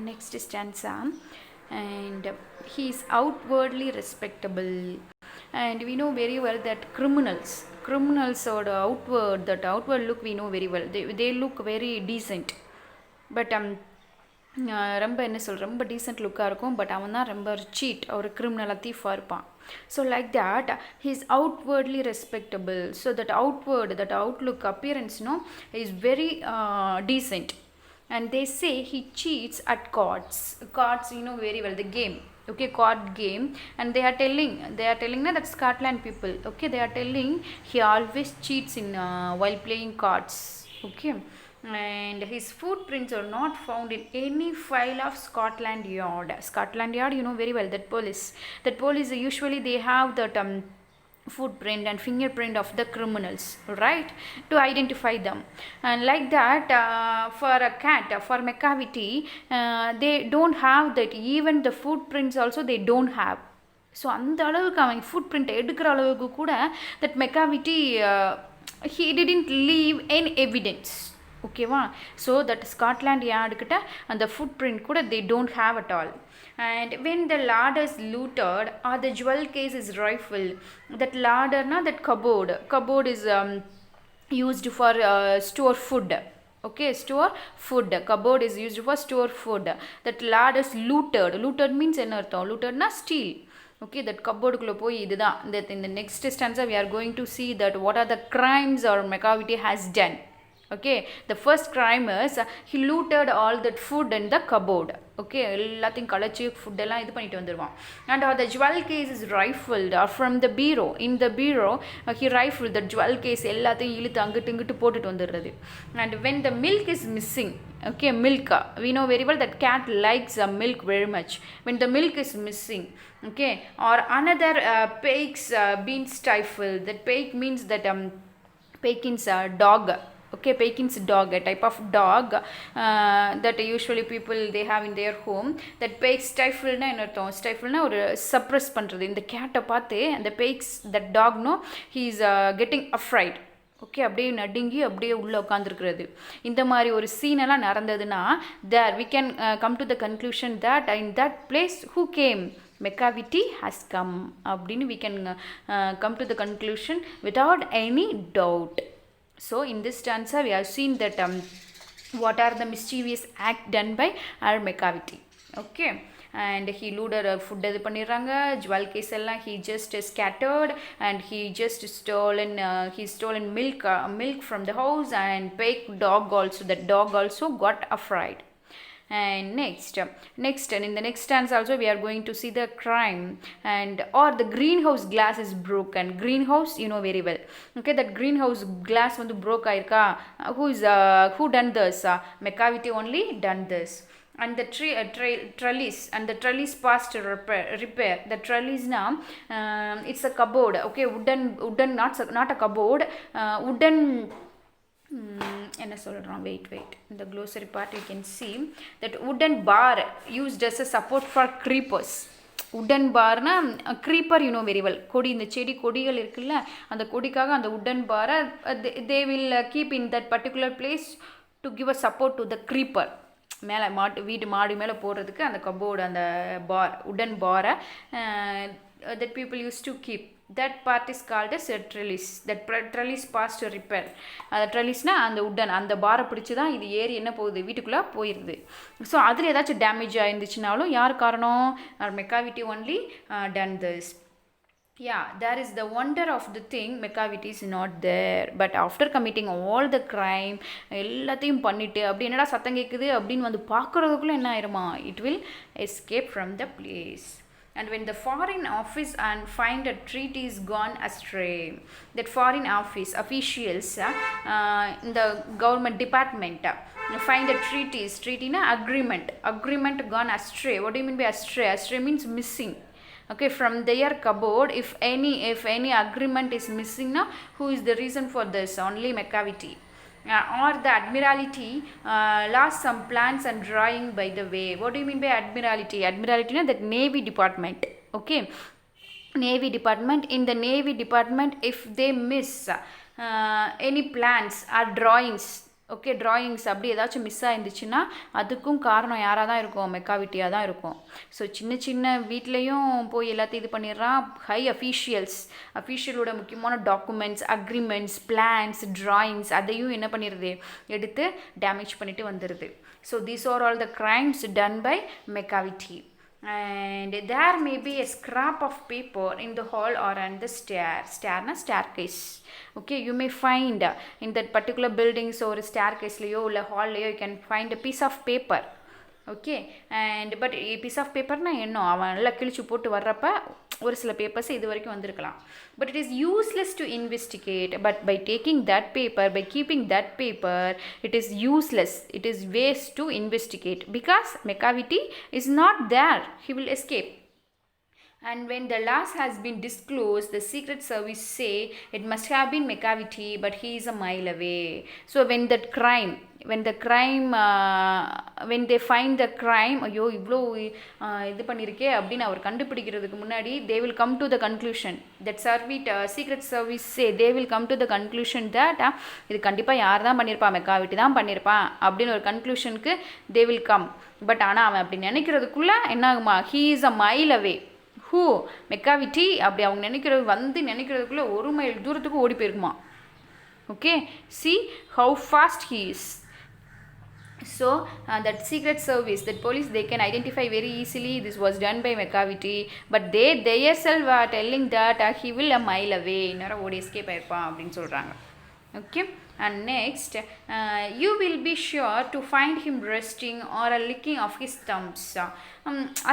next stanza. And he is outwardly respectable, and we know very well that criminals or the outward look we know very well, they look very decent. But ரொம்ப என்ன சொல்கிற ரொம்ப decent லுக்காக இருக்கும். But அவன் தான் ரொம்ப seat, ஒரு கிரிமினலாக தீஃபாக இருப்பான். So like that he is outwardly respectable. So that Outlook appearance is very decent. And they say he cheats at cards, you know very well, the game, okay, card game. And they are telling that Scotland people, okay, they are telling he always cheats in while playing cards, okay. And his footprints are not found in any file of Scotland Yard, you know very well, that police usually they have that footprint and fingerprint of the criminals, right, to identify them. And like that, for a cat, for McCavity, they don't have that, even the footprints also they don't have. So அந்த அளவுக்கு அவன் foot print எடுக்கிற அளவுக்கு கூட that Macavity he didn't leave any evidence, ஓகேவா. So that Scotland யார்டுக்கிட்ட அந்த foot print கூட they don't have at all. And when the larder is looted or the jewel case is rifled, that larder that cupboard is used for store food, okay, store food. Cupboard is used for store food. That larder is looted means என்ன அர்த்தம்? looted na steal, okay. That cupboard குள்ள போய் இதுதான், that in the next stanza we are going to see that what are the crimes or McCavity has done. Okay, the first crime is he looted all that food in the cupboard, okay, எல்லாத்தையும் கலச்சி food எல்லாம் இது பண்ணிட்டு வந்துடுவான். And the jewel case is rifled from the bureau. In the bureau he rifled the jewel case, எல்லாத்தையும் இழுத்து அங்கிட்டு இங்கிட்டு போட்டுட்டு வந்துடுறது. And when the milk is missing, okay, milk, we know very well that cat likes milk very much. When the milk is missing, okay, or another Pake's been stifled. That Pake means that Pekin's dog, okay, Pekin's dog, a type of dog that usually people they have in their home. That Pake stifled na enartham, stifled na or suppress பண்றது. இந்த கேட்டை பார்த்து அந்த Pake's that dog he is getting afraid, okay, அப்படியே நடுங்கி அப்படியே உள்ளே உட்காந்துருக்கிறது. இந்த மாதிரி ஒரு சீனெல்லாம் நடந்ததுன்னா there we can come to the conclusion that in that place who came, McCavity has come அப்படின்னு we can come to the conclusion without any doubt. So in this stanza we have seen that what are the mischievous act done by our McCavity, okay. And he looted food இது பண்ணிடுறாங்க, jewel case எல்லாம் he just scattered, and he just stolen milk from the house. And Pake dog also, that dog also got afraid. And next and in the next stanza also we are going to see the crime, and or the greenhouse glass is broken. Greenhouse you know very well, okay, that greenhouse glass வந்து broke ஆயிருக்கா. Who done this? McCavity only done this. And the trellis, and the trellis past repair. The trellis now it's a cupboard, okay, wooden not a cupboard, wooden என்ன சொல்கிறோம், wait இந்த glossary part you can see that wooden bar used as a support for creepers. Wooden பார்னா creeper you know very well, கொடி, இந்த செடி கொடிகள் இருக்குல்ல, அந்த கொடிக்காக அந்த உட்டன் பாரை they will keep in that particular place to give a support to the creeper. மேலே வீட்டு மாடி மேலே போடுறதுக்கு அந்த கபோர்டு, அந்த பார், உட்டன் பாரை that people used to keep. That part is called as a trellis. That trellis past repair. அந்த ட்ரெலிஸ்னா அந்த உட்டன், அந்த பாரை பிடிச்சி தான் இது ஏறி என்ன போகுது, வீட்டுக்குள்ளே போயிடுது. ஸோ அதில் ஏதாச்சும் டேமேஜ் ஆயிருந்துச்சுனாலும் யார் காரணம்? McCavity only done this. Yeah, there is the wonder of the thing, McCavity is not there. But after committing all the crime, எல்லாத்தையும் பண்ணிட்டு அப்படி என்னடா சத்தம் கேட்குது அப்படின்னு வந்து பார்க்குறதுக்குள்ளே என்ன ஆயிருமா, it will escape from the place. And when the foreign office and find a treaty is gone astray, that foreign office officials in the government department find a treaty na agreement gone astray. What do you mean by astray? Astray means missing, okay, from their cupboard. If any agreement is missing now, who is the reason for this? Only McCavity. Or the Admiralty lost some plans and drawing by the way. What do you mean by Admiralty? Admiralty na that Navy department, okay, Navy department. In the Navy department, if they miss any plans or drawings, okay, drawings அப்படி ஏதாச்சும் miss ஆயிருந்துச்சுன்னா அதுக்கும் காரணம் யாராக தான் இருக்கும், மெக்காவிட்டியாக தான் இருக்கும். So சின்ன சின்ன வீட்லேயும் போய் எல்லாத்தையும் இது பண்ணிடுறான். ஹை அஃபீஷியலோட முக்கியமான டாக்குமெண்ட்ஸ், அக்ரிமெண்ட்ஸ், பிளான்ஸ், ட்ராயிங்ஸ் அதையும் என்ன பண்ணிடுது, எடுத்து டேமேஜ் பண்ணிட்டு வந்துடுது. So these are all the crimes done by Macavity. And there may be a scrap of paper in the hall or on the staircase. Okay, you may find in that particular buildings or staircase layo or hall layo you can find a piece of paper. Okay, and but a piece of paper na enno avanalla kilichu potu varrappa ஒரு சில papers இது வரைக்கும் வந்திருக்கலாம். But it is useless to investigate. But by taking that paper, by keeping that paper, it is useless, it is waste to investigate because Macavity is not there. He will escape. And when the loss has been disclosed, the Secret Service say it must have been Mekavity, but he is a mile away. So when the crime, when they find the crime, ஐயோ இவ்வளோ இது பண்ணியிருக்கே அப்படின்னு அவர் கண்டுபிடிக்கிறதுக்கு முன்னாடி they will come to the conclusion that Secret Service say they will come to the conclusion that இது கண்டிப்பாக யார் தான் பண்ணியிருப்பா, மெக்காவிட்டி தான் பண்ணியிருப்பான் அப்படின்னு ஒரு கன்க்ளூஷனுக்கு they will come. பட் ஆனால் அவன் அப்படி நினைக்கிறதுக்குள்ளே என்ன ஆகுமா, he is a mile away. Who, Macavity அப்படி அவங்க நினைக்கிறதுக்குள்ளே 1 மைல் தூரத்துக்கு ஓடி போயிருக்குமா. Okay, see how fast he is. So that Secret Service, that police, they can identify very easily this was done by Mekavity, but they themselves are telling that he will a mile away, இன்னொரு ஓடி escape ஆயிருப்பான் அப்படின்னு சொல்கிறாங்க. Okay, and next you will be sure to find him resting or a licking of his thumbs.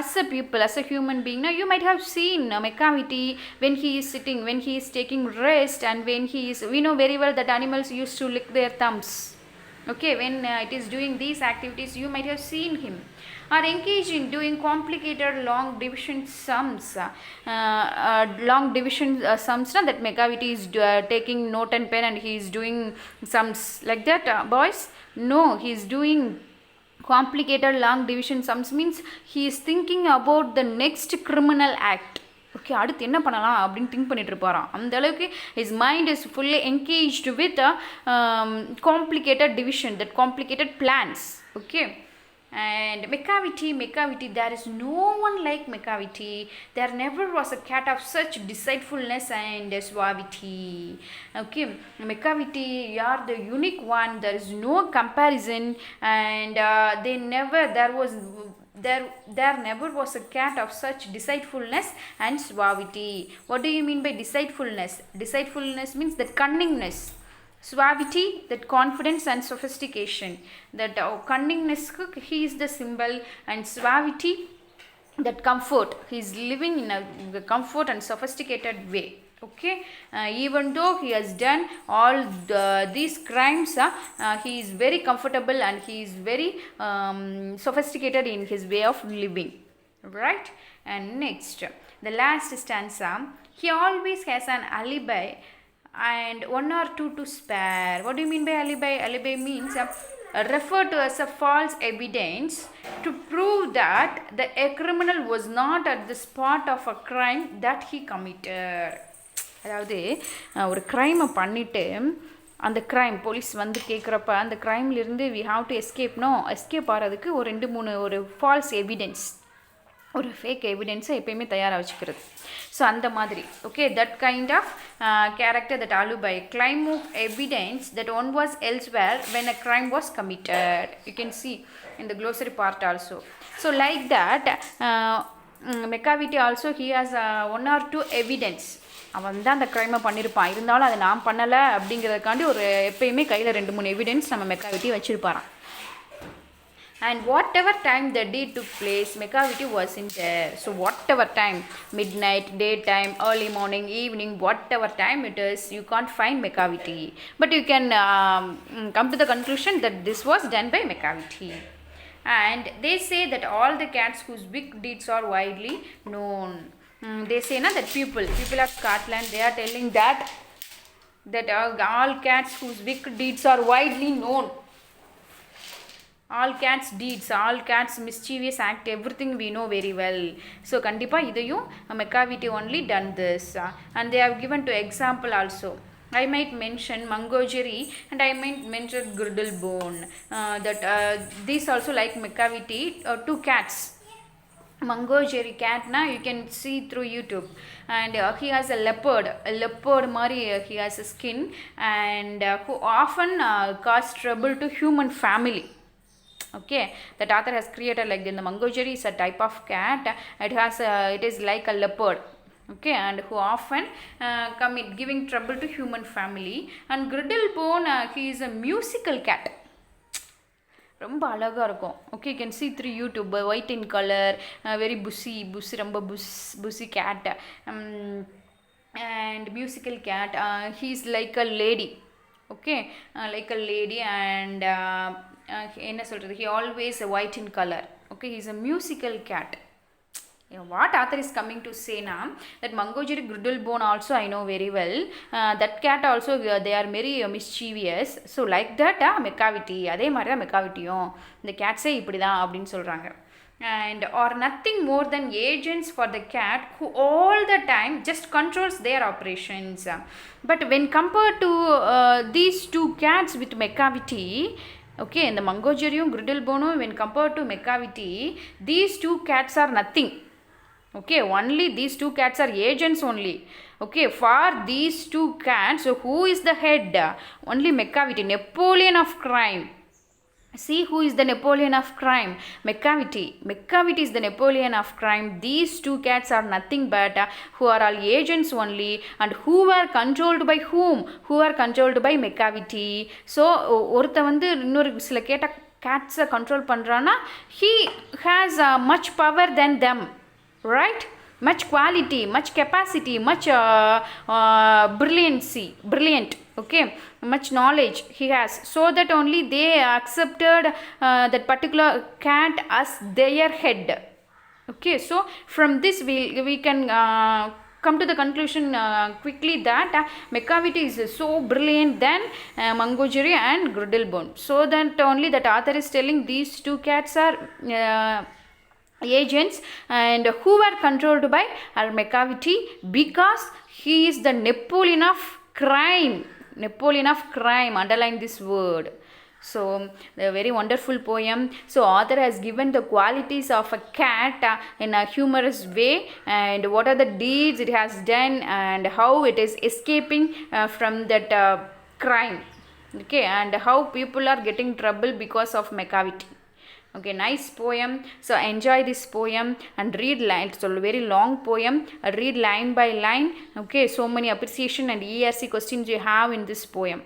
As a people, as a human being, now you might have seen Mekavity when he is sitting, when he is taking rest, and when he is, we know very well that animals used to lick their thumbs. Okay, when it is doing these activities, you might have seen him. Or engaged in doing complicated long division sums. That Mekavity is taking note and pen and he is doing sums like that, boys. No, he is doing complicated long division sums means he is thinking about the next criminal act. Okay, அடுத்து என்ன பண்ணலாம் அப்படின்னு think பண்ணிட்டு இருப்பாராம். அந்த அளவுக்கு his mind is fully engaged with complicated division, that complicated plans. Okay, and Mekavity, there is no one like Mekavity. There never was a cat of such deceitfulness and suavity. Okay, Mekavity, you are the unique one. There is no comparison, and there never was a cat of such deceitfulness and suavity. What do you mean by deceitfulness? Deceitfulness means that cunningness. Suavity, that confidence and sophistication. That cunningness, he is the symbol, and suavity, that comfort. He is living in a comfort and sophisticated way. Okay, even though he has done all these crimes, he is very comfortable and he is very sophisticated in his way of living. Right, and next, the last stanza, he always has an alibi and 1 or 2 to spare. What do you mean by alibi? Alibi means referred to as a false evidence to prove that a criminal was not at the spot of a crime that he committed. அதாவது ஒரு க்ரைமை பண்ணிவிட்டு அந்த crime police வந்து கேட்குறப்ப அந்த க்ரைம்லேருந்து we have to escape ஆகிறதுக்கு ஒரு 2-3 ஒரு ஃபால்ஸ் எவிடென்ஸ், ஒரு ஃபேக் எவிடென்ஸை எப்பயுமே தயாராக வச்சுக்கிறது. ஸோ அந்த மாதிரி, okay, that kind of character, that alibi, claim of evidence that one was elsewhere when a crime was committed. You can see in the glossary part also. So like that, Mekavity also, he has 1 or 2 evidence. அவன் தான் அந்த க்ரைமை பண்ணியிருப்பான், இருந்தாலும் அதை நான் பண்ணலை அப்படிங்கிறதுக்காண்டி ஒரு எப்பயுமே கையில் 2-3 எவிடென்ஸ் நம்ம மெக்காவிட்டி வச்சுருப்பாரான். And whatever time the deed took place, Mekavity was in there. So whatever time, midnight, daytime, early morning, evening, whatever time it is, you can't find Mekavity. But you can come to the conclusion that this was done by Mekavity. And they say that all the cats whose big deeds are widely known. They say that people of Scotland, they are telling that all cats whose big deeds are widely known. All cats deeds, all cats mischievous act, everything we know very well. So kandipa idayum Mekavity only done this, and they have given to example also. I might mention Mangojery and I might mention Griddlebone. These also like McCavity, two cats. Mangojery cat na you can see through YouTube, and he has a leopard mari he has a skin, and who often cause trouble to human family. Okay, that author has created like in the Mangojery is a type of cat. It is like a leopard. Okay, and who often come giving trouble to human family. And Griddlebone, he is a musical cat. ரொம்ப அழகாக இருக்கும். Okay, you can see through YouTube, white in color, very bushy ரொம்ப bushy cat, and musical cat. He's like a lady. Okay, like a lady, and என்ன சொல்கிறது, he always white in color. Okay, he's a musical cat. What author is coming to say now, that Mangojery, Griddlebone also I know very well. That cat also they are very mischievous. So like that McCavity, அதே மாதிரி தான் மெக்காவிட்டியும் இந்த கேட்ஸே இப்படி தான் அப்படின்னு சொல்கிறாங்க. And or nothing more than agents for the cat who all the time just controls their operations. But when compared to these two cats with McCavity, okay, in the Mangojery and Griddlebone, when compared to McCavity, these two cats are nothing. Okay, only these two cats are agents only. Okay, for these two cats, so who is the head? Only McCavity, Napoleon of crime. See who is the Napoleon of crime? McCavity. McCavity is the Napoleon of crime. These two cats are nothing but who are all agents only, and who are controlled by whom? Who are controlled by McCavity. So ஒருத்த வந்து இன்னொரு சில கேட்ஸை control பண்ணுறான்னா he has much power than them. Right? Much quality, much capacity, much brilliant, okay, much knowledge he has, so that only they accepted that particular cat as their head. Okay, so from this we can come to the conclusion quickly that McCavity is so brilliant than Mangojery and Griddlebone. So that only that author is telling these two cats are agents, and who were controlled by McCavity, because he is the Napoleon of crime. Napoleon of crime, underline this word. So the very wonderful poem. So author has given the qualities of a cat in a humorous way, and what are the deeds it has done, and how it is escaping from that crime. Okay, and how people are getting trouble because of McCavity. Okay, nice poem. So enjoy this poem and read line. It's a very long poem. Read line by line. Okay, so many appreciation and ERC questions you have in this poem.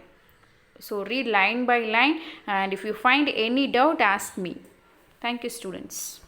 So read line by line, and if you find any doubt, ask me. Thank you, students.